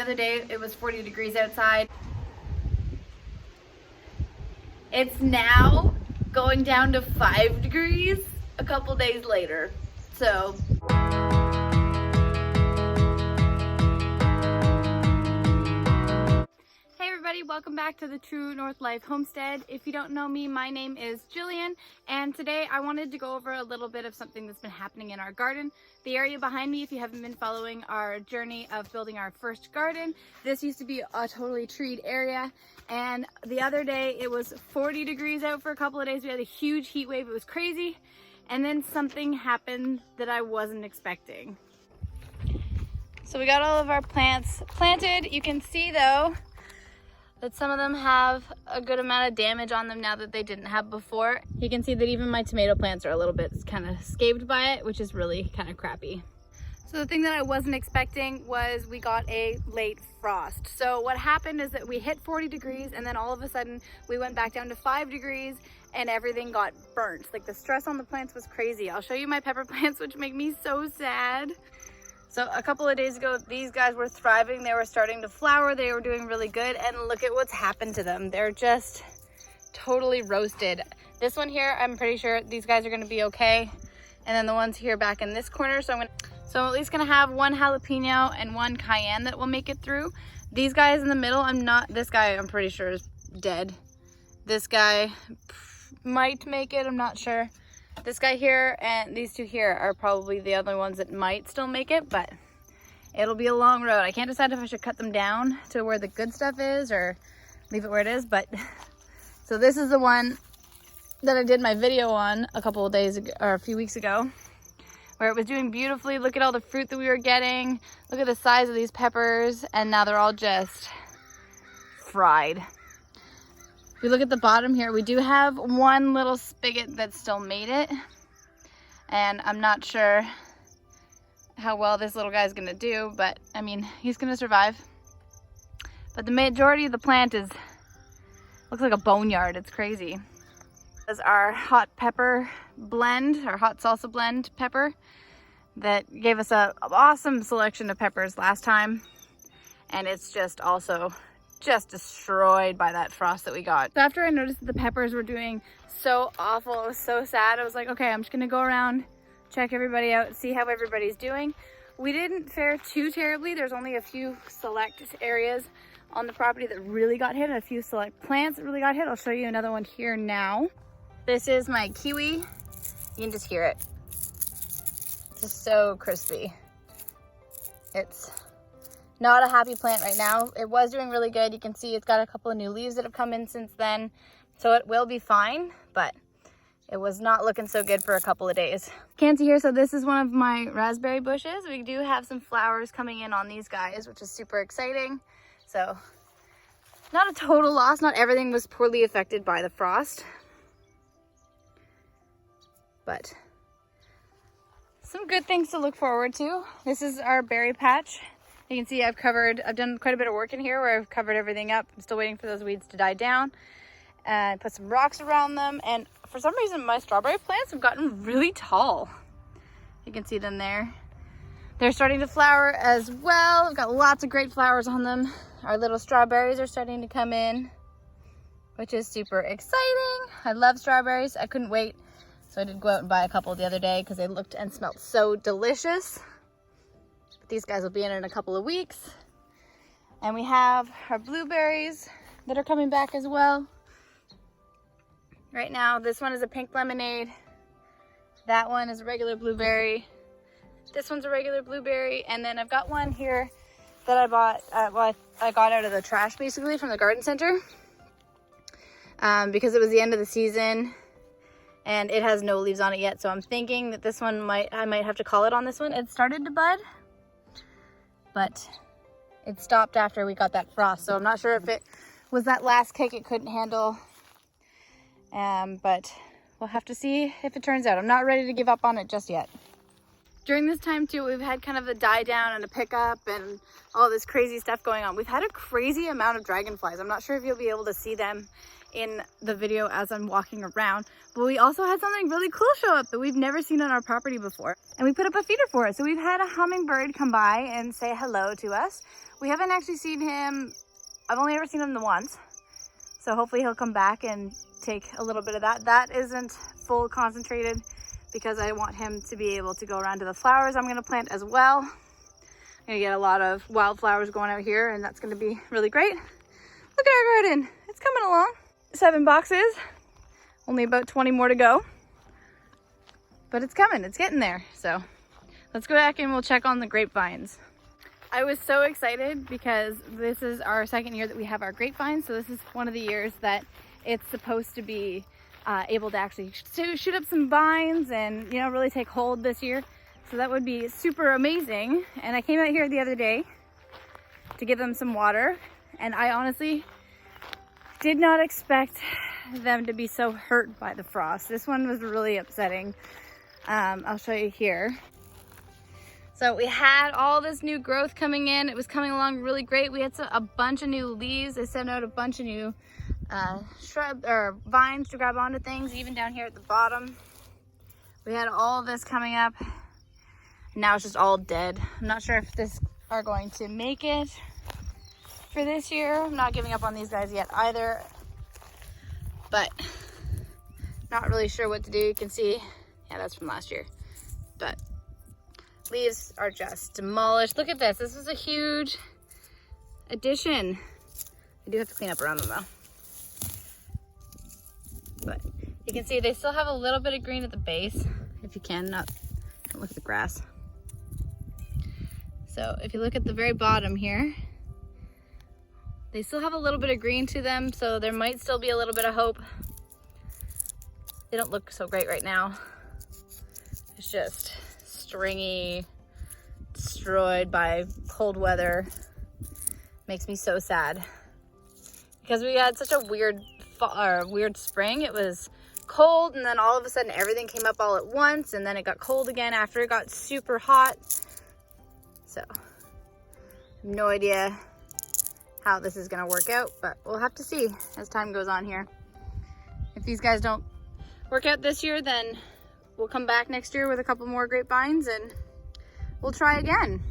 The other day it was 40 degrees outside. It's now going down to 5 degrees a couple days later. So welcome back to the True North Life Homestead. If you don't know me, my name is Jillian, and today I wanted to go over a little bit of something that's been happening in our garden. The area behind me, if you haven't been following our journey of building our first garden, this used to be a totally treed area, and the other day it was 40 degrees out for a couple of days. We had a huge heat wave. It was crazy, and then something happened that I wasn't expecting. So we got all of our plants planted. You can see though that some of them have a good amount of damage on them now that they didn't have before. You can see that even my tomato plants are a little bit kind of scathed by it, which is really kind of crappy. So the thing that I wasn't expecting was we got a late frost. So what happened is that we hit 40 degrees and then all of a sudden we went back down to 5 degrees and everything got burnt. Like the stress on the plants was crazy. I'll show you my pepper plants, which make me so sad. So a couple of days ago, these guys were thriving. They were starting to flower. They were doing really good. And look at what's happened to them. They're just totally roasted. This one here, I'm pretty sure these guys are going to be okay. And then the ones here back in this corner. So I'm at least going to have one jalapeno and one cayenne that will make it through. These guys in the middle, this guy I'm pretty sure is dead. This guy might make it, I'm not sure. This guy here and these two here are probably the other ones that might still make it, but it'll be a long road. I can't decide if I should cut them down to where the good stuff is or leave it where it is, but so this is the one that I did my video on a couple of days ago, or a few weeks ago, where it was doing beautifully. Look at all the fruit that we were getting. Look at the size of these peppers, and now they're all just fried. If we look at the bottom here, we do have one little spigot that still made it. And I'm not sure how well this little guy's gonna do, but I mean, he's gonna survive. But the majority of the plant looks like a boneyard. It's crazy. This is our hot pepper blend, our hot salsa blend pepper that gave us an awesome selection of peppers last time. And it's just also just destroyed by that frost that we got. So after I noticed that the peppers were doing so awful, it was so sad, I was like, okay, I'm just gonna go around, check everybody out, see how everybody's doing. We didn't fare too terribly. There's only a few select areas on the property that really got hit, and a few select plants that really got hit. I'll show you another one here now. This is my kiwi. You can just hear it. It's just so crispy. It's not a happy plant right now. It was doing really good. You can see it's got a couple of new leaves that have come in since then. So it will be fine, but it was not looking so good for a couple of days. Can't see here, so this is one of my raspberry bushes. We do have some flowers coming in on these guys, which is super exciting. So not a total loss. Not everything was poorly affected by the frost, but some good things to look forward to. This is our berry patch. You can see I've done quite a bit of work in here where I've covered everything up. I'm still waiting for those weeds to die down and put some rocks around them. And for some reason, my strawberry plants have gotten really tall. You can see them there. They're starting to flower as well. We've got lots of great flowers on them. Our little strawberries are starting to come in, which is super exciting. I love strawberries. I couldn't wait. So I did go out and buy a couple the other day because they looked and smelled so delicious. These guys will be in a couple of weeks. And we have our blueberries that are coming back as well. Right now, this one is a pink lemonade. That one is a regular blueberry. This one's a regular blueberry. And then I've got one here that I bought, I got out of the trash basically from the garden center. Because it was the end of the season and it has no leaves on it yet. So I'm thinking that this one I might have to call it on this one. It started to bud, but it stopped after we got that frost. So I'm not sure if it was that last kick it couldn't handle. But we'll have to see if it turns out. I'm not ready to give up on it just yet. During this time too, we've had kind of a die down and a pickup and all this crazy stuff going on. We've had a crazy amount of dragonflies. I'm not sure if you'll be able to see them in the video as I'm walking around. But we also had something really cool show up that we've never seen on our property before. And we put up a feeder for it. So we've had a hummingbird come by and say hello to us. We haven't actually seen him. I've only ever seen him the once. So hopefully he'll come back and take a little bit of that. That isn't full concentrated because I want him to be able to go around to the flowers I'm gonna plant as well. I'm gonna get a lot of wildflowers going out here, and that's gonna be really great. Look at our garden, it's coming along. 7 boxes, only about 20 more to go. But it's coming, it's getting there. So let's go back and we'll check on the grapevines. I was so excited because this is our second year that we have our grapevines. So this is one of the years that it's supposed to be able to actually shoot up some vines and, you know, really take hold this year. So that would be super amazing. And I came out here the other day to give them some water, and I honestly did not expect them to be so hurt by the frost. This one was really upsetting. I'll show you here. So we had all this new growth coming in. It was coming along really great. We had a bunch of new leaves. They sent out a bunch of new shrubs or vines to grab onto things, even down here at the bottom. We had all this coming up. Now it's just all dead. I'm not sure if this are going to make it for this year. I'm not giving up on these guys yet either, but not really sure what to do. You can see, yeah, that's from last year, but leaves are just demolished. Look at this. This is a huge addition. I do have to clean up around them though. But you can see they still have a little bit of green at the base, if you can. Don't look at the grass. So if you look at the very bottom here, they still have a little bit of green to them, so there might still be a little bit of hope. They don't look so great right now. It's just stringy, destroyed by cold weather. Makes me so sad because we had such a weird spring. It was cold, and then all of a sudden everything came up all at once, and then it got cold again after it got super hot. So I have no idea how this is gonna work out, but we'll have to see as time goes on here. If these guys don't work out this year, then we'll come back next year with a couple more grapevines and we'll try again.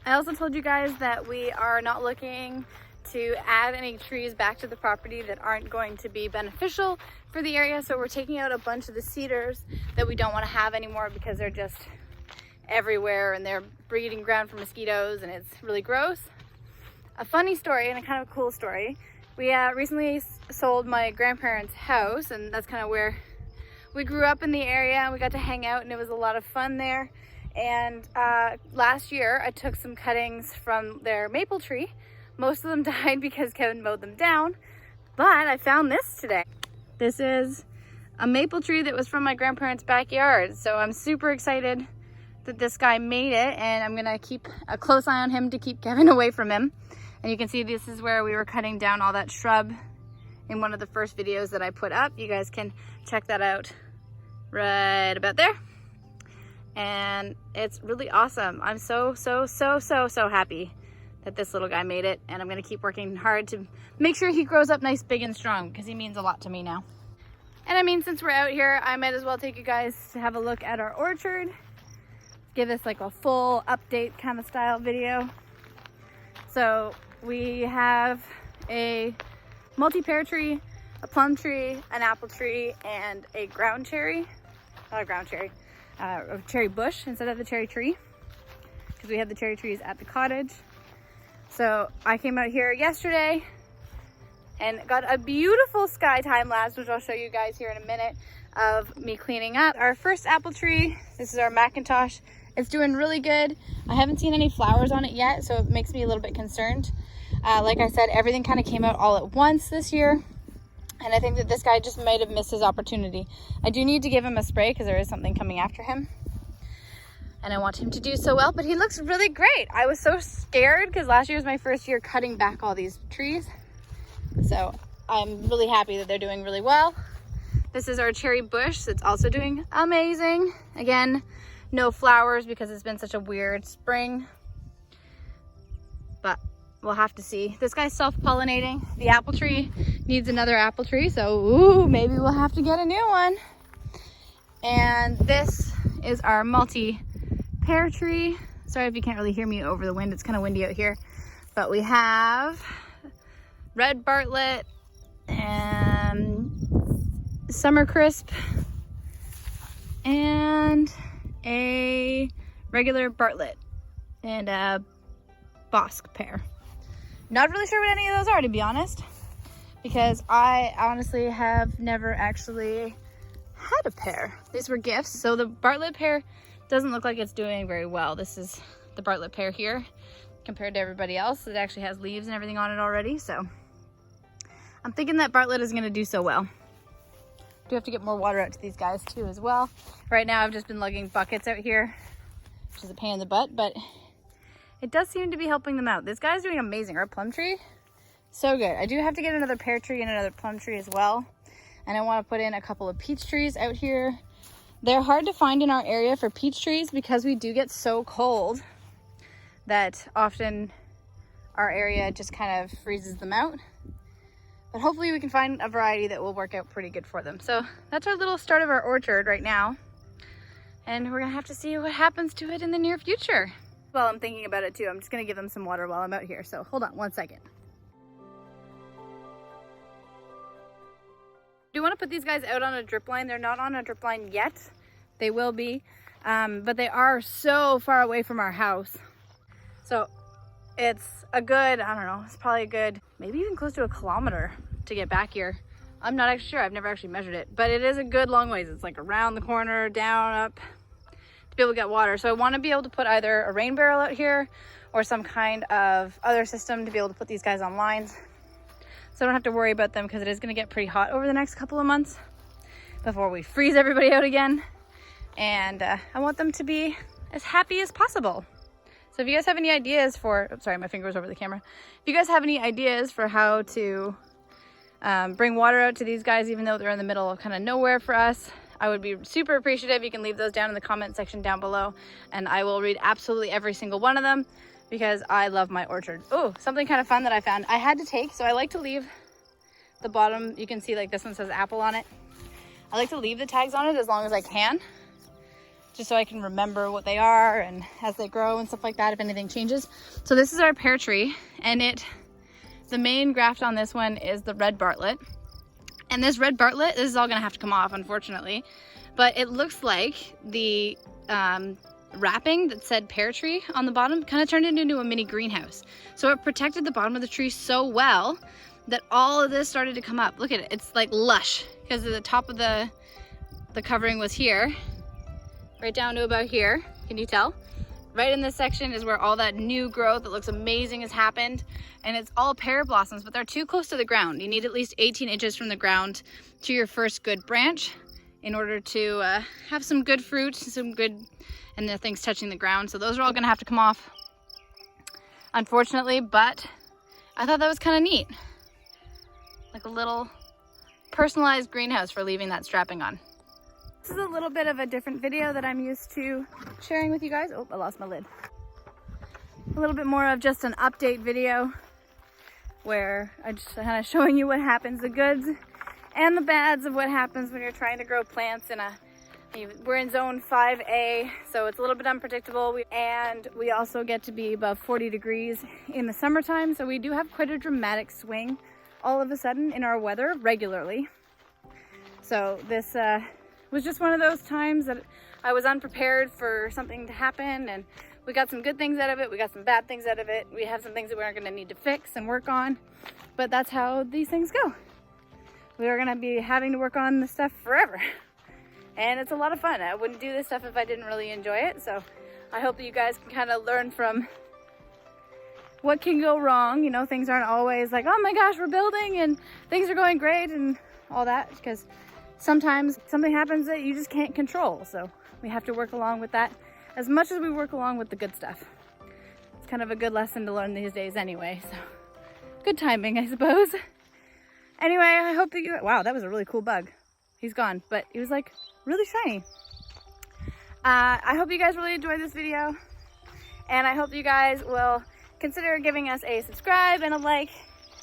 I also told you guys that we are not looking to add any trees back to the property that aren't going to be beneficial for the area. So we're taking out a bunch of the cedars that we don't want to have anymore because they're just everywhere and they're breeding ground for mosquitoes and it's really gross. A funny story and a kind of cool story. We recently sold my grandparents' house, and that's kind of where we grew up in the area, and we got to hang out, and it was a lot of fun there. And last year I took some cuttings from their maple tree. Most of them died because Kevin mowed them down, but I found this today. This is a maple tree that was from my grandparents' backyard. So I'm super excited that this guy made it, and I'm gonna keep a close eye on him to keep Kevin away from him. And you can see this is where we were cutting down all that shrub in one of the first videos that I put up. You guys can check that out right about there. And it's really awesome. I'm so happy that this little guy made it, and I'm gonna keep working hard to make sure he grows up nice, big, and strong, because he means a lot to me now. And I mean, since we're out here, I might as well take you guys to have a look at our orchard. Give this like a full update kind of style video. So we have a multi-pear tree, a plum tree, an apple tree, and a ground cherry. Not a ground cherry, a cherry bush instead of the cherry tree, because we have the cherry trees at the cottage. So I came out here yesterday and got a beautiful sky time lapse, which I'll show you guys here in a minute, of me cleaning up our first apple tree. This is our Macintosh. It's doing really good. I haven't seen any flowers on it yet, so it makes me a little bit concerned. Like I said, everything kind of came out all at once this year, and I think that this guy just might have missed his opportunity. I do need to give him a spray because there is something coming after him, and I want him to do so well, but he looks really great. I was so scared because last year was my first year cutting back all these trees, so I'm really happy that they're doing really well. This is our cherry bush that's also doing amazing. Again, no flowers because it's been such a weird spring, but we'll have to see. This guy's self-pollinating. The apple tree needs another apple tree, so ooh, maybe we'll have to get a new one. And this is our multi-pear tree. Sorry if you can't really hear me over the wind, it's kind of windy out here. But we have red Bartlett and summer crisp and a regular Bartlett and a Bosque pear. Not really sure what any of those are, to be honest, because I honestly have never actually had a pear. These were gifts. So the Bartlett pear doesn't look like it's doing very well. This is the Bartlett pear here compared to everybody else. It actually has leaves and everything on it already. So I'm thinking that Bartlett is going to do so well. Do have to get more water out to these guys too as well. Right now I've just been lugging buckets out here, which is a pain in the butt, but it does seem to be helping them out. This guy's doing amazing. Our plum tree, so good. I do have to get another pear tree and another plum tree as well. And I want to put in a couple of peach trees out here. They're hard to find in our area for peach trees because we do get so cold that often our area just kind of freezes them out. But hopefully we can find a variety that will work out pretty good for them. So that's our little start of our orchard right now. And we're gonna have to see what happens to it in the near future. While I'm thinking about it too, I'm just gonna give them some water while I'm out here. So hold on one second. I do want to put these guys out on a drip line. They're not on a drip line yet. They will be, but they are so far away from our house. So it's a good, I don't know, it's probably a good, maybe even close to a kilometer to get back here. I'm not actually sure, I've never actually measured it, but it is a good long ways. It's like around the corner, down, up, to be able to get water. So I want to be able to put either a rain barrel out here or some kind of other system to be able to put these guys on lines. So I don't have to worry about them because it is going to get pretty hot over the next couple of months before we freeze everybody out again. And I want them to be as happy as possible. So if you guys have any ideas for, oh, sorry, my finger was over the camera. If you guys have any ideas for how to bring water out to these guys, even though they're in the middle of kind of nowhere for us, I would be super appreciative. You can leave those down in the comment section down below and I will read absolutely every single one of them, because I love my orchard. Oh, something kind of fun that I found. I had to take, so I like to leave the bottom, you can see like this one says apple on it. I like to leave the tags on it as long as I can, just so I can remember what they are and as they grow and stuff like that if anything changes. So this is our pear tree, and the main graft on this one is the red Bartlett. And this red Bartlett, this is all gonna have to come off unfortunately, but it looks like the wrapping that said pear tree on the bottom kind of turned it into a mini greenhouse. So it protected the bottom of the tree so well that all of this started to come up. Look at it, it's like lush because the top of the covering was here, right down to about here. Can you tell? Right in this section is where all that new growth that looks amazing has happened. And it's all pear blossoms, but they're too close to the ground. You need at least 18 inches from the ground to your first good branch in order to have some good fruit, and the things touching the ground. So those are all gonna have to come off, unfortunately, but I thought that was kind of neat. Like a little personalized greenhouse for leaving that strapping on. This is a little bit of a different video that I'm used to sharing with you guys. Oh, I lost my lid. A little bit more of just an update video where I'm just kind of showing you what happens, the goods and the bads of what happens when you're trying to grow plants in we're in zone 5A, so it's a little bit unpredictable. And we also get to be above 40 degrees in the summertime, so we do have quite a dramatic swing all of a sudden in our weather regularly. So this was just one of those times that I was unprepared for something to happen, and we got some good things out of it, we got some bad things out of it. We have some things that we aren't going to need to fix and work on, but that's how these things go. We are going to be having to work on this stuff forever. And it's a lot of fun. I wouldn't do this stuff if I didn't really enjoy it. So I hope that you guys can kind of learn from what can go wrong. You know, things aren't always like, oh my gosh, we're building and things are going great and all that, because sometimes something happens that you just can't control. So we have to work along with that as much as we work along with the good stuff. It's kind of a good lesson to learn these days anyway. So good timing, I suppose. Anyway, I hope that you, wow, that was a really cool bug. He's gone, but he was like really shiny. I hope you guys really enjoyed this video, and I hope you guys will consider giving us a subscribe and a like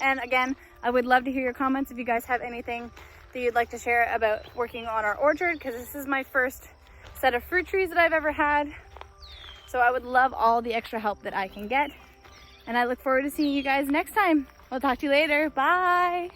And again, I would love to hear your comments if you guys have anything that you'd like to share about working on our orchard, because this is my first set of fruit trees that I've ever had. So I would love all the extra help that I can get. And I look forward to seeing you guys next time. I'll talk to you later. Bye.